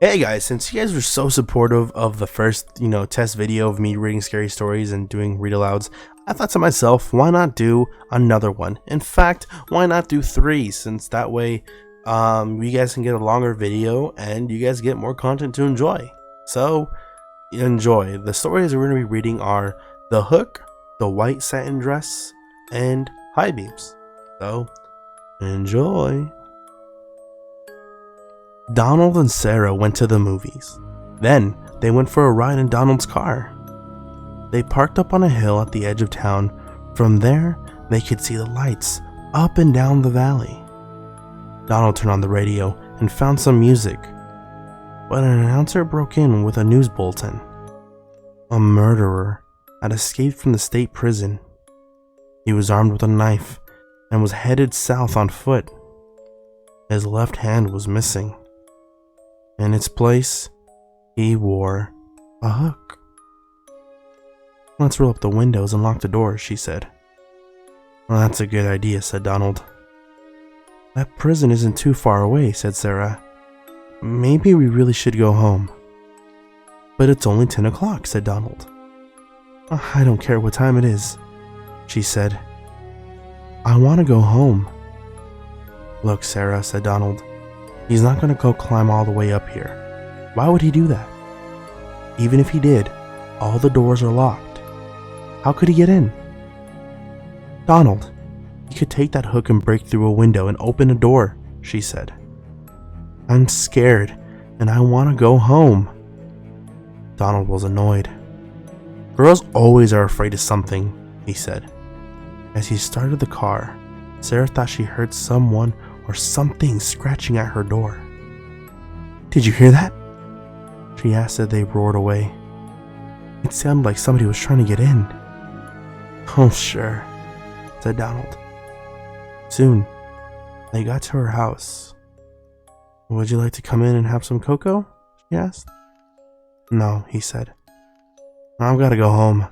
Hey guys, since you guys were so supportive of the first, test video of me reading scary stories and doing read alouds, I thought to myself, why not do another one? In fact, why not do 3, since that way you guys can get a longer video and you guys get more content to enjoy. So, enjoy. The stories we're going to be reading are The Hook, The White Satin Dress, and Highbeams. So, enjoy. Donald and Sarah went to the movies. Then, they went for a ride in Donald's car. They parked up on a hill at the edge of town. From there, they could see the lights up and down the valley. Donald turned on the radio and found some music, but an announcer broke in with a news bulletin. A murderer had escaped from the state prison. He was armed with a knife and was headed south on foot. His left hand was missing. In its place, he wore a hook. "Let's roll up the windows and lock the doors," she said. "Well, that's a good idea," said Donald. "That prison isn't too far away," said Sarah. "Maybe we really should go home." "But it's only 10 o'clock, said Donald. "I don't care what time it is," she said. "I want to go home." "Look, Sarah," said Donald. "He's not going to go climb all the way up here. Why would he do that? Even if he did, all the doors are locked. How could he get in?" "Donald, he could take that hook and break through a window and open a door," she said. "I'm scared and I want to go home." Donald was annoyed. "Girls always are afraid of something," he said. As he started the car, Sarah thought she heard someone or something scratching at her door. "Did you hear that?" she asked as they roared away. "It sounded like somebody was trying to get in." "Oh, sure," said Donald. Soon, they got to her house. "Would you like to come in and have some cocoa?" she asked. "No," he said. "I've got to go home."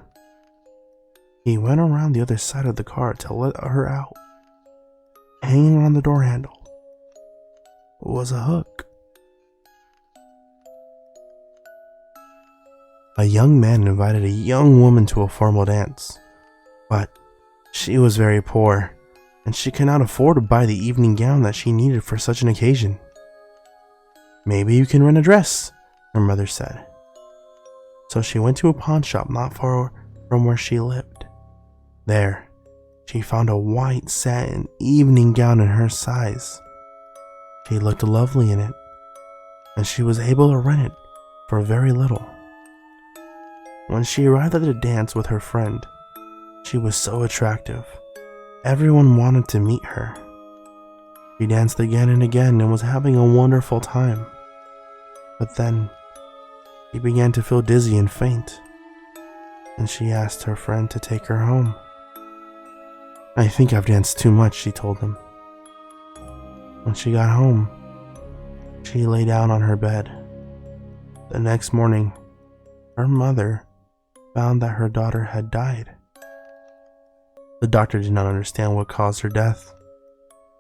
He went around the other side of the car to let her out. Hanging on the door handle was a hook. A young man invited a young woman to a formal dance, but she was very poor, and she could not afford to buy the evening gown that she needed for such an occasion. "Maybe you can rent a dress," her mother said. So she went to a pawn shop not far from where she lived. There, she found a white satin evening gown in her size. She looked lovely in it, and she was able to rent it for very little. When she arrived at the dance with her friend, she was so attractive. Everyone wanted to meet her. She danced again and again and was having a wonderful time. But then, she began to feel dizzy and faint, and she asked her friend to take her home. "I think I've danced too much," she told him. When she got home, she lay down on her bed. The next morning, her mother found that her daughter had died. The doctor did not understand what caused her death,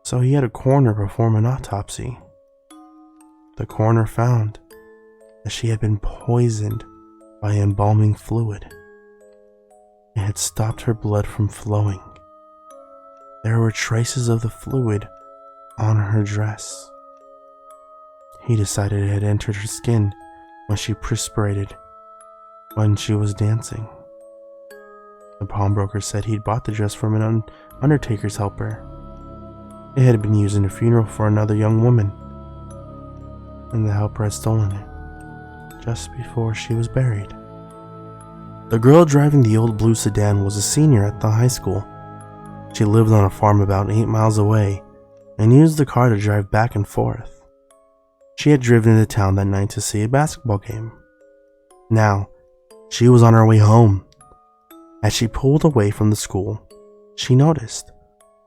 so he had a coroner perform an autopsy. The coroner found that she had been poisoned by embalming fluid. It had stopped her blood from flowing. There were traces of the fluid on her dress. He decided it had entered her skin when she perspirated when she was dancing. The pawnbroker said he'd bought the dress from an undertaker's helper. It had been used in a funeral for another young woman, and the helper had stolen it just before she was buried. The girl driving the old blue sedan was a senior at the high school. She lived on a farm about 8 miles away and used the car to drive back and forth. She had driven into town that night to see a basketball game. Now, she was on her way home. As she pulled away from the school, she noticed a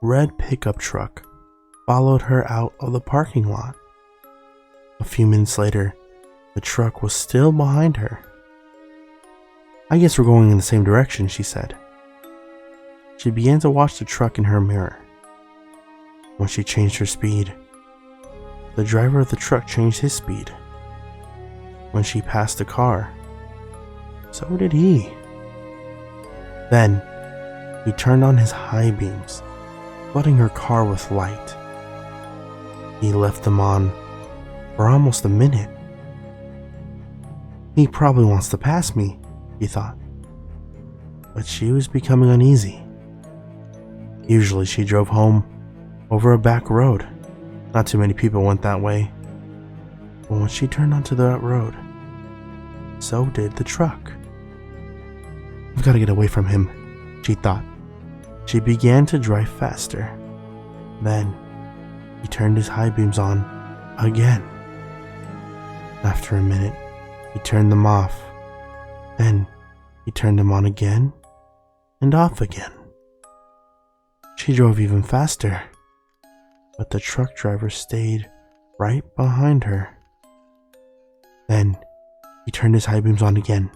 red pickup truck followed her out of the parking lot. A few minutes later, the truck was still behind her. "I guess we're going in the same direction," she said. She began to watch the truck in her mirror. When she changed her speed, the driver of the truck changed his speed. when she passed the car. So did he. Then, he turned on his high beams, flooding her car with light. He left them on for almost a minute. He probably wants to pass me, he thought. But she was becoming uneasy. Usually she drove home over a back road. Not too many people went that way. But when she turned onto that road, so did the truck. I've got to get away from him, she thought. She began to drive faster. Then, he turned his high beams on again. After a minute, he turned them off. Then, he turned them on again and off again. She drove even faster, but the truck driver stayed right behind her. Then, he turned his high beams on again.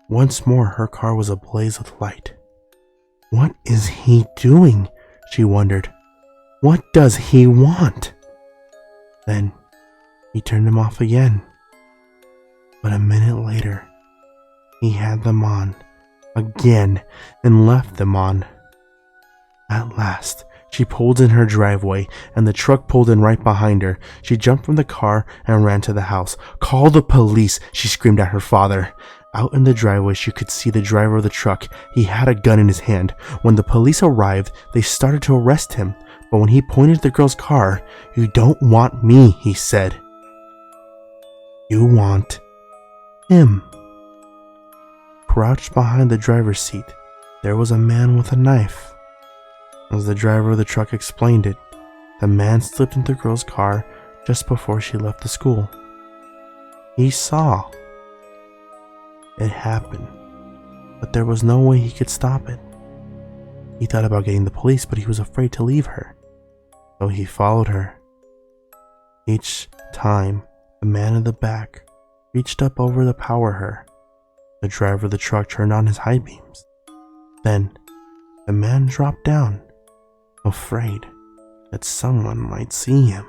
Once more, her car was ablaze with light. What is he doing? She wondered. What does he want? Then, he turned them off again. But a minute later, he had them on again and left them on. At last, she pulled in her driveway and the truck pulled in right behind her. She jumped from the car and ran to the house. Call the police, she screamed at her father. Out in the driveway, she could see the driver of the truck. He had a gun in his hand. When the police arrived, they started to arrest him. But when he pointed at the girl's car, "You don't want me," he said. "You want him." Crouched behind the driver's seat, there was a man with a knife. As the driver of the truck explained it, the man slipped into the girl's car just before she left the school. He saw it happen, but there was no way he could stop it. He thought about getting the police, but he was afraid to leave her, so he followed her. Each time, the man in the back reached up over to power her. The driver of the truck turned on his high beams. Then, the man dropped down, afraid that someone might see him.